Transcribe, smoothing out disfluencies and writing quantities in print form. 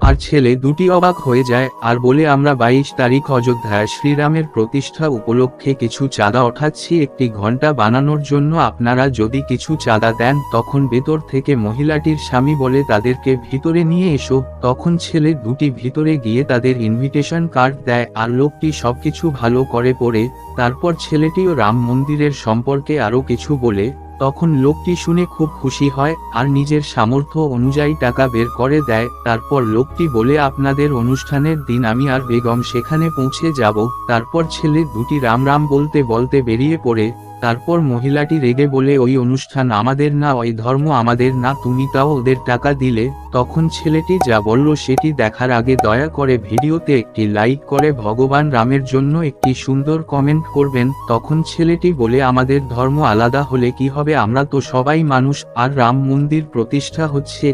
আর ছেলে দুটি অবাক হয়ে যায় আর বলে, আমরা 22 তারিখ অযোধ্যায় শ্রীরামের প্রতিষ্ঠা উপলক্ষে কিছু চাঁদা ওঠাচ্ছি একটি ঘন্টা বানানোর জন্য, আপনারা যদি কিছু চাঁদা দেন। তখন ভেতর থেকে মহিলাটির স্বামী বলে তাদেরকে ভিতরে নিয়ে এসো। তখন ছেলে দুটি ভিতরে গিয়ে তাদের ইনভিটেশন কার্ড দেয় আর লোকটি সবকিছু ভালো করে পড়ে। তারপর ছেলেটিও রাম মন্দিরের সম্পর্কে আরও কিছু বলে। তখন লোকটি শুনে খুব খুশি হয় আর নিজের সামর্থ্য অনুযায়ী টাকা বের করে দেয়। তারপর লোকটি বলে, আপনাদের অনুষ্ঠানের দিন আমি আর বেগম সেখানে পৌঁছে যাব। তারপর ছেলে দুটি রাম রাম বলতে বলতে বেরিয়ে পড়ে। তারপর মহিলাটি রেগে বলে, ওই অনুষ্ঠান আমাদের না, ওই ধর্ম আমাদের না, তুমি তাও ওদের টাকা দিলে। তখন ছেলেটি যা বলল সেটি দেখার আগে দয়া করে ভিডিওতে একটি লাইক করে ভগবান রামের জন্য একটি সুন্দর কমেন্ট করবেন। তখন ছেলেটি বলে, আমাদের ধর্ম আলাদা হলে কি হবে, আমরা তো সবাই মানুষ, আর রাম মন্দির প্রতিষ্ঠা হচ্ছে